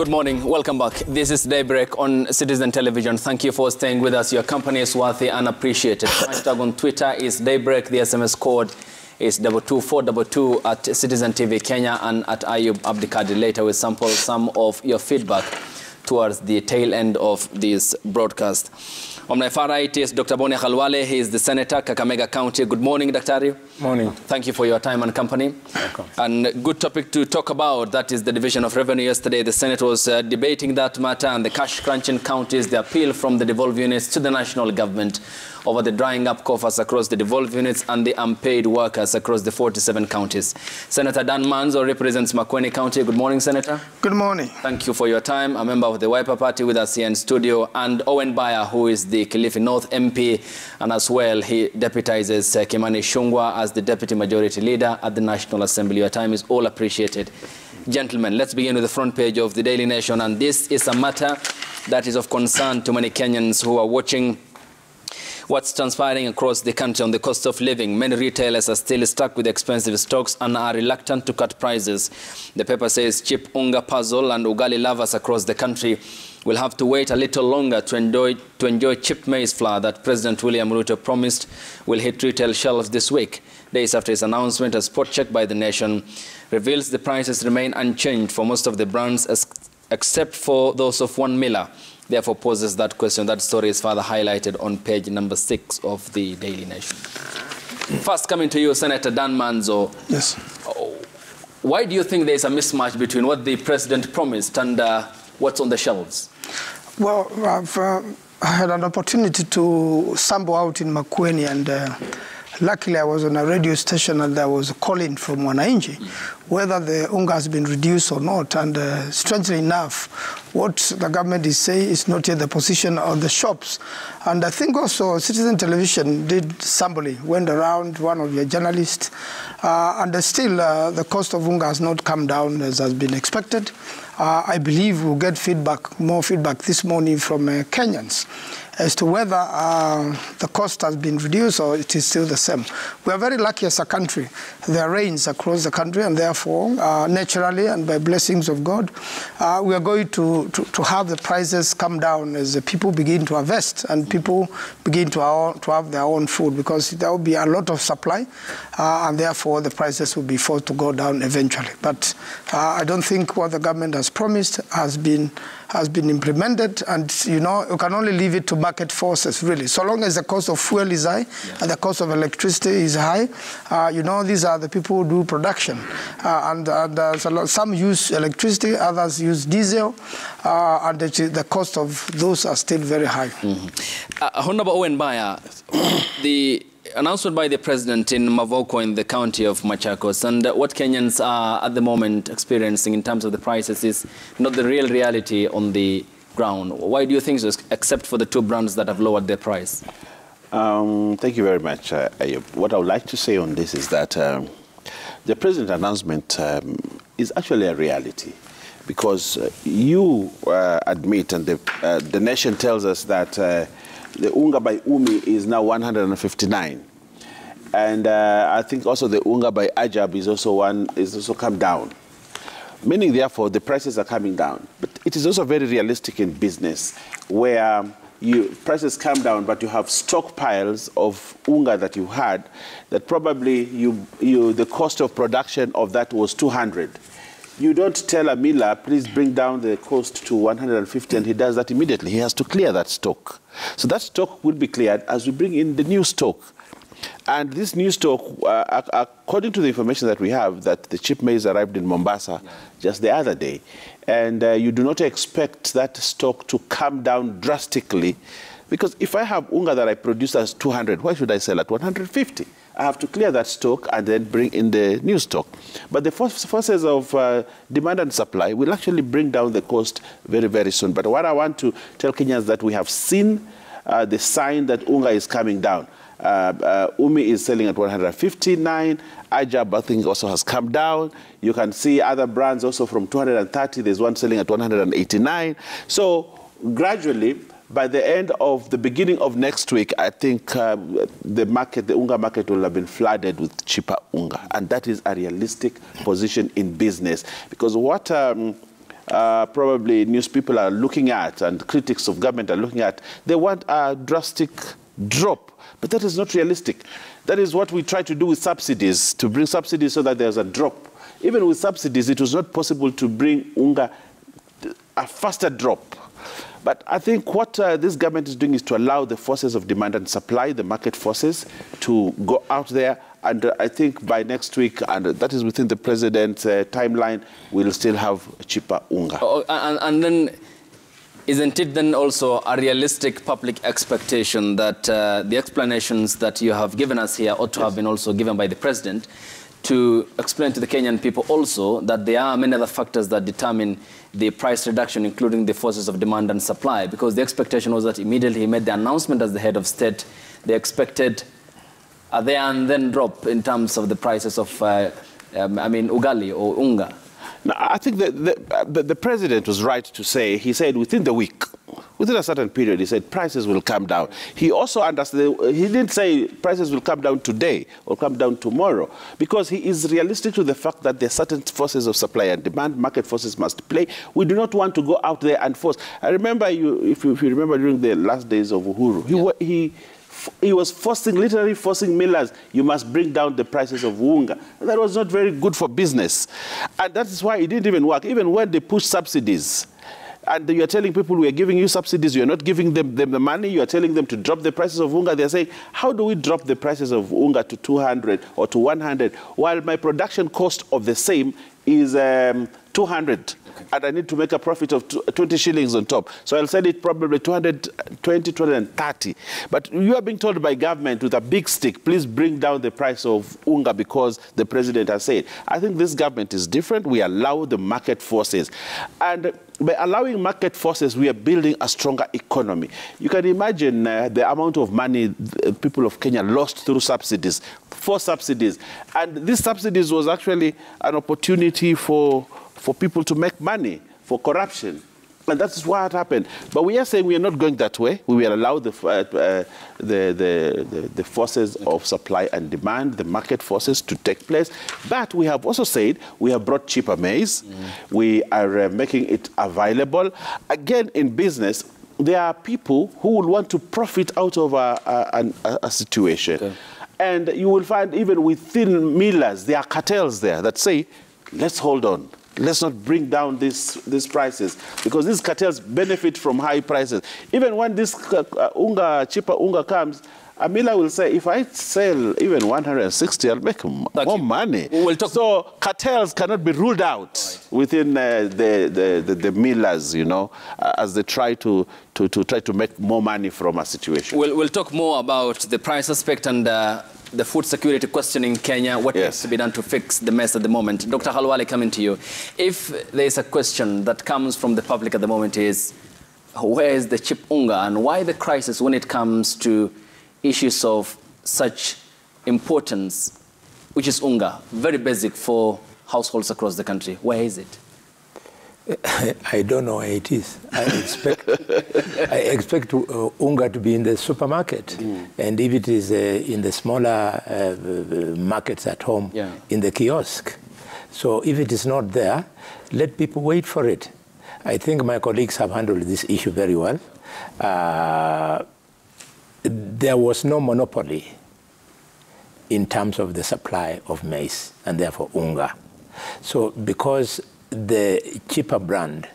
Good morning. Welcome back. This is Daybreak on Citizen Television. Thank you for staying with us. Your company is worthy and appreciated. Hashtag on Twitter is Daybreak. The SMS code is 22422 at Citizen TV Kenya and at Ayub Abdikadir. Later we'll sample some of your feedback towards the tail end of this broadcast. On my far right is Dr. Boni Khalwale. He is the Senator, Kakamega County. Good morning, Dr. Morning. Thank you for your time and company. Welcome. And good topic to talk about, that is the division of revenue. Yesterday, the Senate was debating that matter and the cash-crunching counties, the appeal from the devolved units to the national government over the drying up coffers across the devolved units and the unpaid workers across the 47 counties. Senator Dan Manzo represents Makueni County. Good morning, Senator. Good morning. Thank you for your time. A member of the Wiper Party with us here in studio, and Owen Baya, who is the Kilifi North MP, and as well he deputizes Kimani Ichung'wah as the Deputy Majority Leader at the National Assembly. Your time is all appreciated. Gentlemen, let's begin with the front page of the Daily Nation, and this is a matter that is of concern to many Kenyans who are watching what's transpiring across the country on the cost of living. Many retailers are still stuck with expensive stocks and are reluctant to cut prices. The paper says cheap unga puzzle and ugali lovers across the country will have to wait a little longer to enjoy cheap maize flour that President William Ruto promised will hit retail shelves this week. Days after his announcement, a spot check by the Nation reveals the prices remain unchanged for most of the brands except for those of one miller. Therefore poses that question. That story is further highlighted on page number 6 of the Daily Nation. First, coming to you, Senator Dan Manzo. Yes. Why do you think there is a mismatch between what the president promised and what's on the shelves? Well, I had an opportunity to sample out in Makueni, and luckily I was on a radio station and there was a call-in from Wananchi whether the unga has been reduced or not. And strangely enough, what the government is saying is not yet the position of the shops. And I think also Citizen Television did sampling, went around, one of your journalists, and still the cost of unga has not come down as has been expected. I believe we'll get feedback, more feedback this morning from Kenyans as to whether the cost has been reduced or it is still the same. We are very lucky as a country. There are rains across the country, and therefore, naturally and by blessings of God, we are going to have the prices come down as the people begin to harvest and people begin to have their own food, because there will be a lot of supply, and therefore the prices will be forced to go down eventually. But I don't think what the government has promised has been implemented, and you can only leave it to market forces, really. So long as the cost of fuel is high and the cost of electricity is high, these are the people who do production, and some use electricity, others use diesel, and the cost of those are still very high. Honorable Owen Baya, the announcement by the president in Mavoko in the county of Machakos, and what Kenyans are at the moment experiencing in terms of the prices is not the real reality on the ground. Why do you think so, except for the two brands that have lowered their price? Thank you very much, Ayub. What I would like to say on this is that the president announcement is actually a reality, because you admit, and the Nation tells us that the unga by Umi is now 159, and I think also the unga by Ajab is also come down. Meaning, therefore, the prices are coming down. But it is also very realistic in business, where prices come down, but you have stockpiles of unga that you had, that probably the cost of production of that was 200. You don't tell a miller, please bring down the cost to 150, and he does that immediately. He has to clear that stock. So that stock will be cleared as we bring in the new stock. And this new stock, according to the information that we have, that the cheap maize arrived in Mombasa just the other day, and you do not expect that stock to come down drastically, because if I have unga that I produce as 200, why should I sell at 150? I have to clear that stock and then bring in the new stock. But the forces of demand and supply will actually bring down the cost very, very soon. But what I want to tell Kenyans is that we have seen the sign that unga is coming down. Umi is selling at 159. Ajab, I think, also has come down. You can see other brands also from 230. There's one selling at 189. So gradually, by the end of the beginning of next week, I think the unga market will have been flooded with cheaper unga. And that is a realistic position in business. Because what probably news people are looking at and critics of government are looking at. They want a drastic drop, but that is not realistic. That is what we try to do with subsidies, to bring subsidies so that there's a drop. Even with subsidies, it was not possible to bring unga a faster drop. But I think what this government is doing is to allow the forces of demand and supply, the market forces, to go out there. And I think by next week, and that is within the president's timeline, we'll still have cheaper unga. And then, isn't it then also a realistic public expectation that the explanations that you have given us here ought to have been also given by the president, to explain to the Kenyan people also that there are many other factors that determine the price reduction, including the forces of demand and supply? Because the expectation was that immediately he made the announcement as the head of state, they expected a there and then drop in terms of the prices of, ugali or unga. Now, I think that the president was right to say, he said within the week, within a certain period, he said prices will come down. He also understood, he didn't say prices will come down today or come down tomorrow, because he is realistic to the fact that there are certain forces of supply and demand, market forces must play. We do not want to go out there and force. I remember, if you remember during the last days of Uhuru, he was literally forcing millers, you must bring down the prices of unga. That was not very good for business. And that is why it didn't even work. Even when they pushed subsidies, and you are telling people, we are giving you subsidies, you are not giving them the money, you are telling them to drop the prices of unga. They are saying, how do we drop the prices of unga to 200 or to 100, while my production cost of the same is 200? And I need to make a profit of 20 shillings on top. So I'll sell it probably 220, 230. But you are being told by government with a big stick, please bring down the price of unga because the president has said. I think this government is different. We allow the market forces. And by allowing market forces, we are building a stronger economy. You can imagine the amount of money the people of Kenya lost through subsidies, for subsidies. And these subsidies was actually an opportunity for people to make money, for corruption. And that's what happened. But we are saying we are not going that way. We will allow the forces of supply and demand, the market forces, to take place. But we have also said we have brought cheaper maize. We are making it available. Again, in business, there are people who will want to profit out of a situation. Okay. And you will find even within millers, there are cartels there that say, let's hold on. Let's not bring down these prices, because these cartels benefit from high prices. Even when this cheaper unga comes, a miller will say, if I sell even 160, I'll make more money. So cartels cannot be ruled out within the millers, you know, as they try to make more money from a situation. We'll talk more about the price aspect and the food security question in Kenya, what needs to be done to fix the mess at the moment. Dr. Halwale, coming to you. If there is a question that comes from the public at the moment is, where is the cheap unga, and why the crisis when it comes to issues of such importance, which is unga, very basic for households across the country? Where is it? I don't know where it is. I expect unga to be in the supermarket. And if it is in the smaller markets at home, in the kiosk. So if it is not there, let people wait for it. I think my colleagues have handled this issue very well. There was no monopoly in terms of the supply of maize and therefore unga. So because the cheaper brand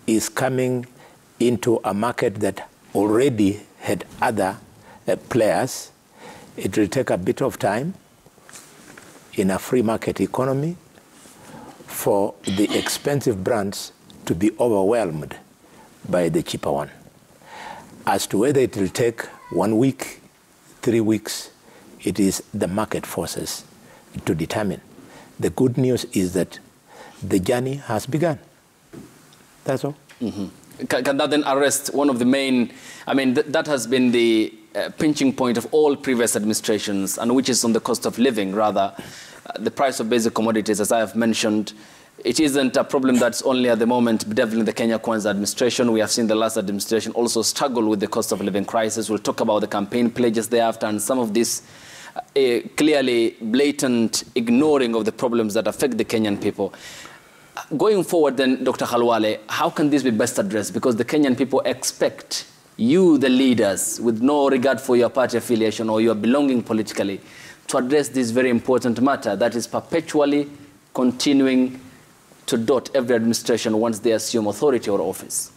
is coming into a market that already had other players, it will take a bit of time in a free market economy for the expensive brands to be overwhelmed by the cheaper one. As to whether it will take 1 week, 3 weeks, it is the market forces to determine. The good news is that the journey has begun. That's all. Can that then arrest one of the main, that has been the pinching point of all previous administrations, and which is on the cost of living, rather. The price of basic commodities, as I have mentioned, it isn't a problem that's only at the moment bedeviling the Kenya Kwanza administration. We have seen the last administration also struggle with the cost of living crisis. We'll talk about the campaign pledges thereafter and some of this clearly blatant ignoring of the problems that affect the Kenyan people. Going forward then, Dr. Khalwale, how can this be best addressed? Because the Kenyan people expect you, the leaders, with no regard for your party affiliation or your belonging politically, to address this very important matter that is perpetually continuing to dot every administration once they assume authority or office.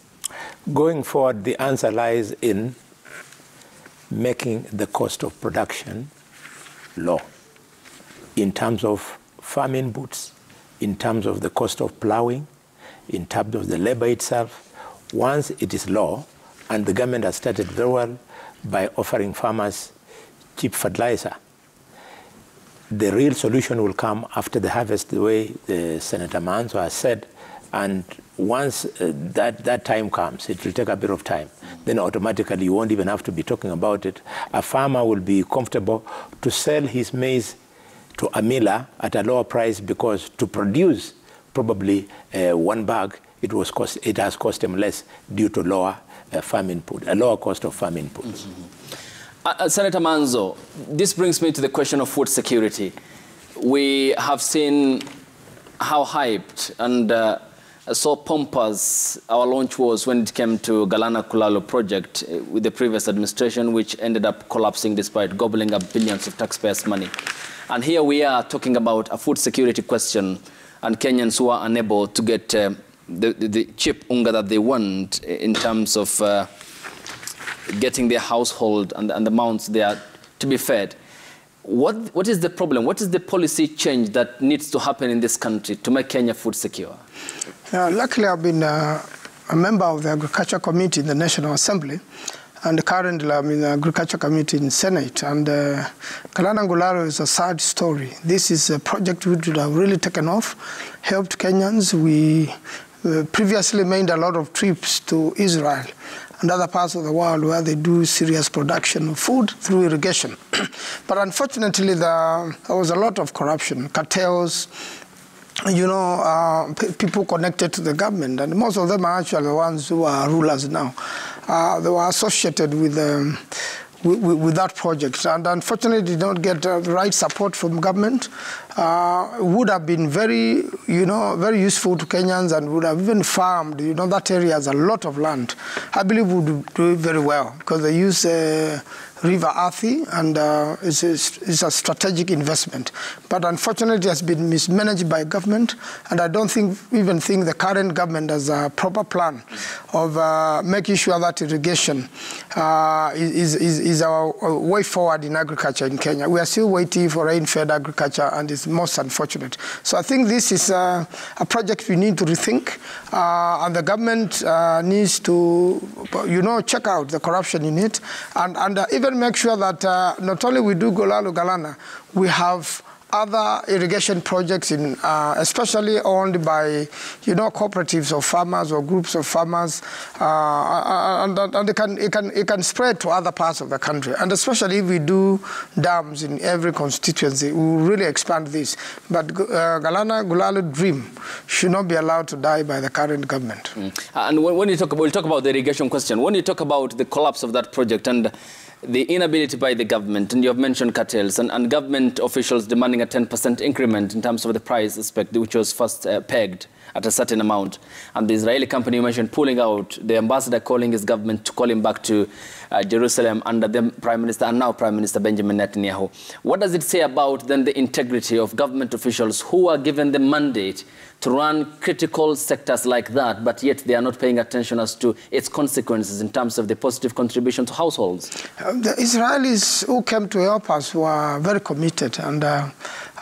Going forward, the answer lies in making the cost of production low in terms of farm inputs, in terms of the cost of plowing, in terms of the labor itself. Once it is low, and the government has started very well by offering farmers cheap fertilizer, the real solution will come after the harvest, the way Senator Manzo has said. And once that time comes, it will take a bit of time. Then automatically you won't even have to be talking about it. A farmer will be comfortable to sell his maize to a miller at a lower price, because to produce probably one bag, it has cost him less due to lower farm input, a lower cost of farm inputs. Senator Manzo, this brings me to the question of food security. We have seen how hyped and so pompous our launch was when it came to Galana Kulalo project with the previous administration, which ended up collapsing despite gobbling up billions of taxpayers' money. And here we are talking about a food security question, and Kenyans who are unable to get the cheap unga that they want in terms of getting their household and the amounts they are to be fed. What is the problem? What is the policy change that needs to happen in this country to make Kenya food secure? Luckily, I've been a member of the Agriculture Committee in the National Assembly, and currently I'm in the Agriculture Committee in Senate. And Galana Ngularo is a sad story. This is a project which would have really taken off, helped Kenyans. We previously made a lot of trips to Israel and other parts of the world where they do serious production of food through irrigation. But unfortunately, there was a lot of corruption, cartels, people connected to the government, and most of them are actually the ones who are rulers now. They were associated with that project, and unfortunately did not get the right support from government. Would have been very useful to Kenyans, and would have even farmed. That area has a lot of land. I believe would do it very well, because they use River Athi, and it's a strategic investment. But unfortunately, it has been mismanaged by government, and I don't even think the current government has a proper plan of making sure that irrigation is our way forward in agriculture in Kenya. We are still waiting for rain-fed agriculture, and it's most unfortunate. So I think this is a project we need to rethink, and the government needs to, check out the corruption in it, and even make sure that not only we do Galana, we have other irrigation projects, especially owned by, cooperatives of farmers or groups of farmers, and it can spread to other parts of the country. And especially if we do dams in every constituency, we will really expand this. But Galana Gulalo dream should not be allowed to die by the current government. And when you we'll talk about the irrigation question. When you talk about the collapse of that project and the inability by the government, and you have mentioned cartels and government officials demanding a 10% increment in terms of the price aspect, which was first pegged at a certain amount, and the Israeli company you mentioned pulling out, the ambassador calling his government to call him back to Jerusalem under the Prime Minister and now Prime Minister Benjamin Netanyahu. What does it say about then the integrity of government officials who are given the mandate to run critical sectors like that, but yet they are not paying attention as to its consequences in terms of the positive contribution to households? The Israelis who came to help us were very committed, and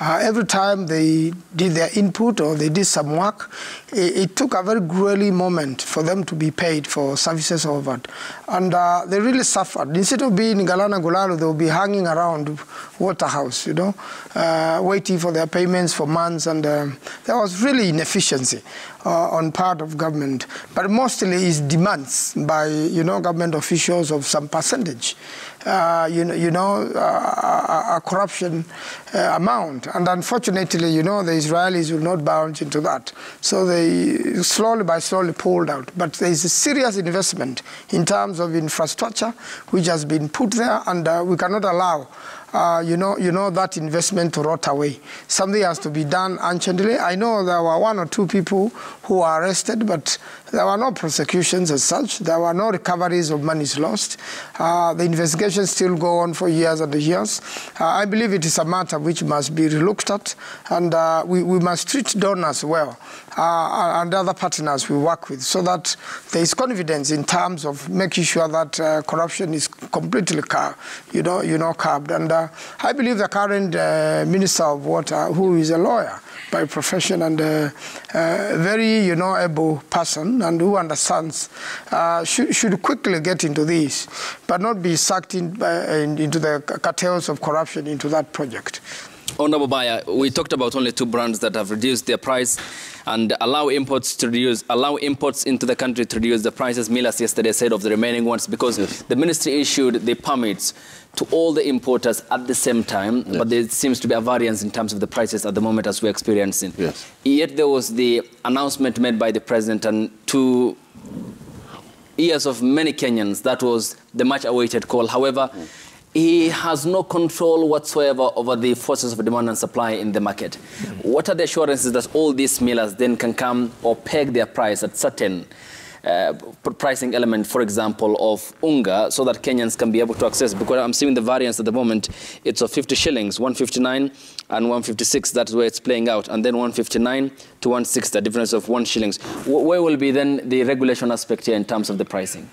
every time they did their input or they did some work, it took a very grueling moment for them to be paid for services offered. And they really suffered. Instead of being in Galana Gulalo, they would be hanging around Waterhouse, waiting for their payments for months. And there was really inefficiency on part of government. But mostly it's demands by, government officials of some percentage. A corruption amount. And unfortunately, the Israelis will not bounce into that. So they slowly pulled out. But there is a serious investment in terms of infrastructure which has been put there, and we cannot allow you know that investment to rot away. Something has to be done urgently. I know there were 1 or 2 people who were arrested, but there were no prosecutions as such. There were no recoveries of monies lost. The investigations still go on for years and years. I believe it is a matter which must be looked at, and we must treat donors well and other partners we work with, so that there is confidence in terms of making sure that corruption is completely curbed. And I believe the current Minister of Water, who is a lawyer by profession and a very able person and who understands, should quickly get into this, but not be sucked into the cartels of corruption into that project. Honorable Baya, we talked about only 2 brands that have reduced their price and allow imports into the country to reduce the prices. Millers yesterday said of the remaining ones, because the ministry issued the permits to all the importers at the same time, but there seems to be a variance in terms of the prices at the moment as we're experiencing. Yet there was the announcement made by the president, and 2 ears of many Kenyans, that was the much-awaited call. However, he has no control whatsoever over the forces of demand and supply in the market. What are the assurances that all these millers then can come or peg their price at certain pricing element, for example, of unga, so that Kenyans can be able to access? Because I'm seeing the variance at the moment, it's of 50 shillings, 159 and 156, that's where it's playing out. And then 159 to 160, a difference of 1 shillings. Where will be then the regulation aspect here in terms of the pricing?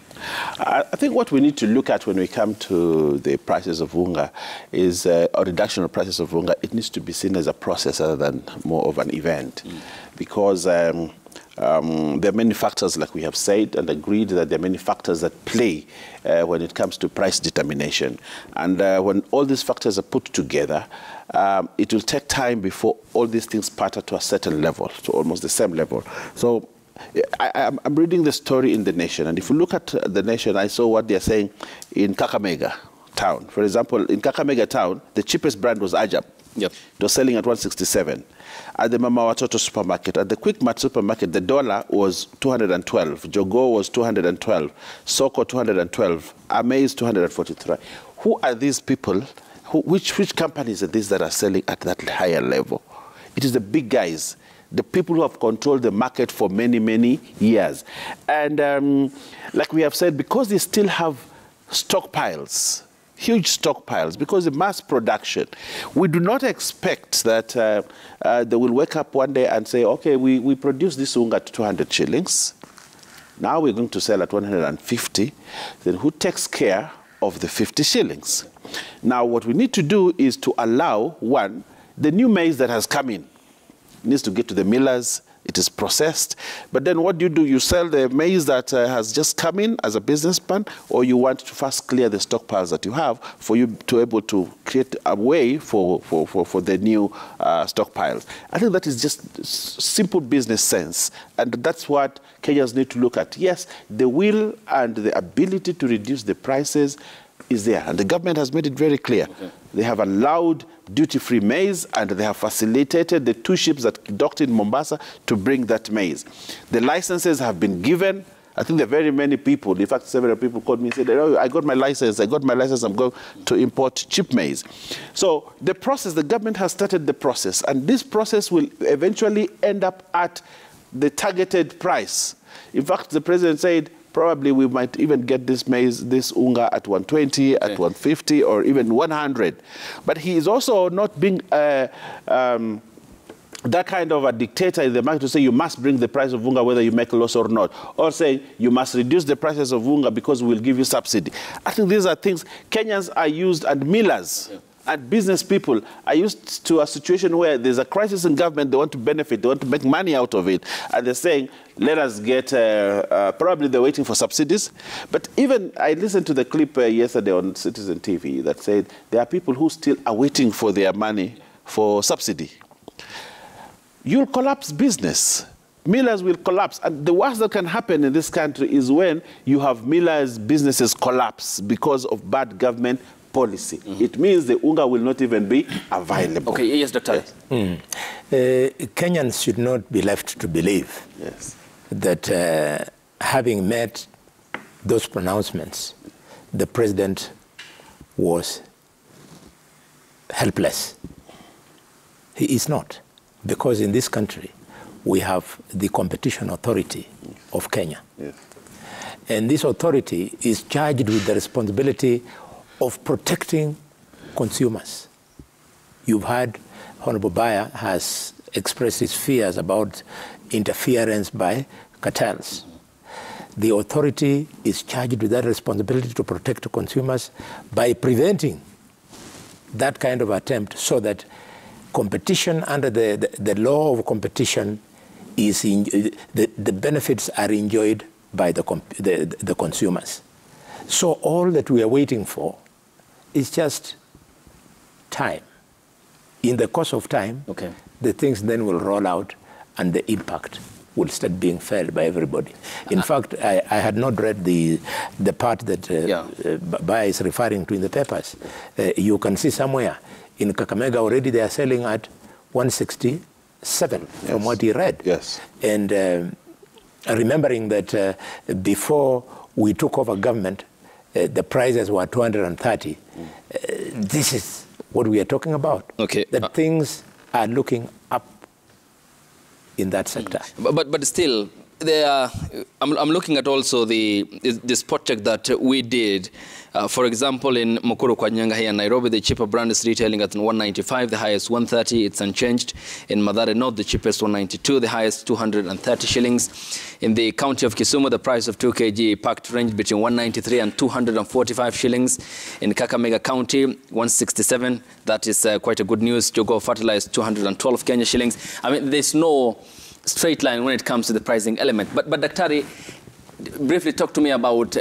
I think what we need to look at when we come to the prices of unga is a reduction of prices of unga. It needs to be seen as a process rather than more of an event, because there are many factors, like we have said and agreed, that there are many factors that play when it comes to price determination. And when all these factors are put together, it will take time before all these things patter to a certain level, to almost the same level. So I'm reading the story in The Nation, and if you look at The Nation, I saw what they're saying in Kakamega town. For example, in Kakamega town, the cheapest brand was Ajab. It was selling at 167. At the Mama Watoto supermarket, at the Quick Mart supermarket, the dollar was 212. Jogo was 212. Soko 212. Amaze 243. Who are these people? Which companies are these that are selling at that higher level? It is the big guys, the people who have controlled the market for many, many years. And like we have said, because they still have stockpiles, huge stockpiles, because of mass production, we do not expect that they will wake up one day and say, okay, we produce this unga at 200 shillings. Now we're going to sell at 150. Then who takes care of the 50 shillings? Now what we need to do is to allow, one, the new maize that has come in needs to get to the millers. It is processed. But then what do? You sell the maize that has just come in as a business plan, or you want to first clear the stockpiles that you have for you to be able to create a way for the new stockpiles. I think that is just simple business sense. And that's what Kenyans need to look at. Yes, the will and the ability to reduce the prices is there. And the government has made it very clear. Okay. They have allowed duty-free maize, and they have facilitated the 2 ships that docked in Mombasa to bring that maize. The licenses have been given. I think there are very many people, in fact, several people called me and said, oh, I got my license, I'm going to import cheap maize. So the process, the government has started the process, and this process will eventually end up at the targeted price. In fact, the president said, probably we might even get this maize, this unga at 120, at 150, or even 100. But he is also not being that kind of a dictator in the market to say you must bring the price of unga whether you make a loss or not, or saying you must reduce the prices of unga because we'll give you subsidy. I think these are things Kenyans are used, and millers and business people are used to a situation where there's a crisis in government, they want to benefit, they want to make money out of it, and they're saying, let us get, probably they're waiting for subsidies. But even, I listened to the clip yesterday on Citizen TV that said there are people who still are waiting for their money for subsidy. You'll collapse business. Millers will collapse. And the worst that can happen in this country is when you have millers' businesses collapse because of bad government policy. It means the unga will not even be available. Okay, yes, Dr. Kenyans should not be left to believe that having made those pronouncements, the president was helpless. He is not, because in this country we have the Competition Authority of Kenya. Yes. And this authority is charged with the responsibility of protecting consumers. You've heard Honorable Baya has expressed his fears about interference by cartels. The authority is charged with that responsibility to protect consumers by preventing that kind of attempt, so that competition under the law of competition is the benefits are enjoyed by the consumers. So all that we are waiting for is just time. In the course of time, okay, the things then will roll out and the impact will start being felt by everybody. In fact, I had not read the part that Baya is referring to in the papers. You can see somewhere in Kakamega already they are selling at 167 from what he read. Yes. And remembering that before we took over government, the prices were 230. This is what we are talking about. Okay. That things are looking up in that sector. But still, there are, I'm looking at also the spot check that we did. For example, in Mukuru kwa Nyanga here in Nairobi, the cheaper brand is retailing at 195, the highest 130, it's unchanged. In Mathare North, the cheapest 192, the highest 230 shillings. In the county of Kisumu, the price of 2 kg packed range between 193 and 245 shillings. In Kakamega County, 167, that is quite a good news. Jogo fertilized 212 Kenya shillings. I mean, there's no straight line when it comes to the pricing element. But Daktari, briefly talk to me about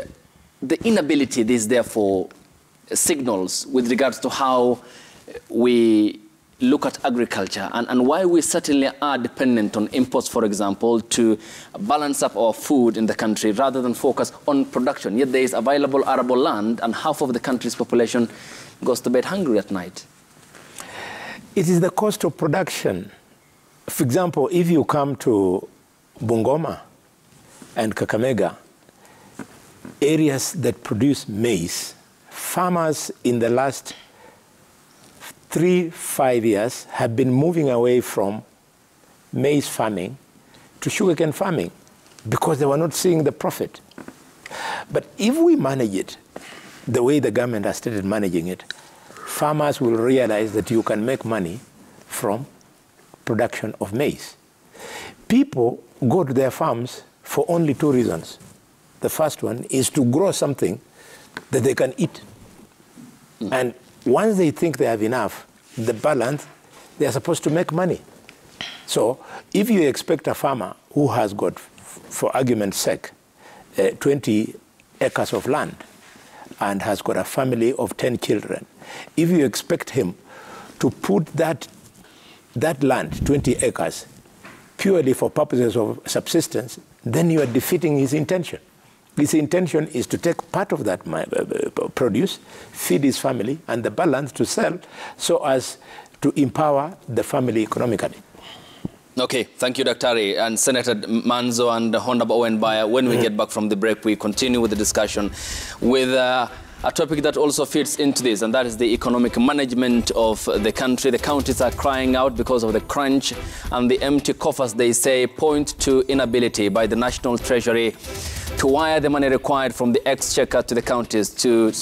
the inability this therefore signals with regards to how we look at agriculture and why we certainly are dependent on imports, for example, to balance up our food in the country rather than focus on production. Yet there is available arable land and half of the country's population goes to bed hungry at night. It is the cost of production. For example, if you come to Bungoma and Kakamega, areas that produce maize, farmers in the last 3-5 years have been moving away from maize farming to sugarcane farming because they were not seeing the profit. But if we manage it the way the government has started managing it, farmers will realize that you can make money from production of maize. People go to their farms for only 2 reasons. The first one is to grow something that they can eat. And once they think they have enough, the balance, they are supposed to make money. So if you expect a farmer who has got, for argument's sake, 20 acres of land and has got a family of 10 children, if you expect him to put that land, 20 acres, purely for purposes of subsistence, then you are defeating his intention. His intention is to take part of that produce, feed his family, and the balance to sell so as to empower the family economically. Okay, thank you, Daktari. And Senator Manzo and Honorable Owen Baya, when we get back from the break, we continue with the discussion with a topic that also fits into this, and that is the economic management of the country. The counties are crying out because of the crunch and the empty coffers, they say, point to inability by the National Treasury to wire the money required from the exchequer to the counties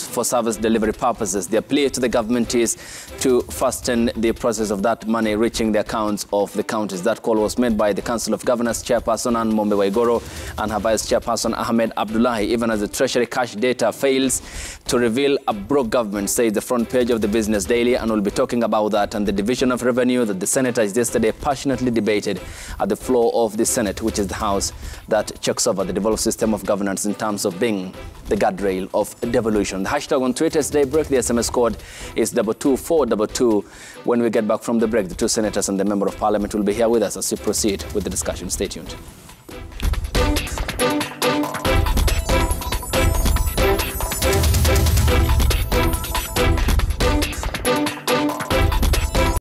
for service delivery purposes. Their plea to the government is to fasten the process of that money reaching the accounts of the counties. That call was made by the Council of Governors Chairperson Ann Mombe Waigoro and her Vice Chairperson Ahmed Abdullahi, even as the Treasury cash data fails to reveal a broke government, says the front page of the Business Daily, and we'll be talking about that and the division of revenue that the senators yesterday passionately debated at the floor of the Senate, which is the house that checks over the devolved system of governance in terms of being the guardrail of devolution. The hashtag on Twitter is Daybreak. The SMS code is 22422. When we get back from the break, the 2 senators and the Member of Parliament will be here with us as we proceed with the discussion. Stay tuned.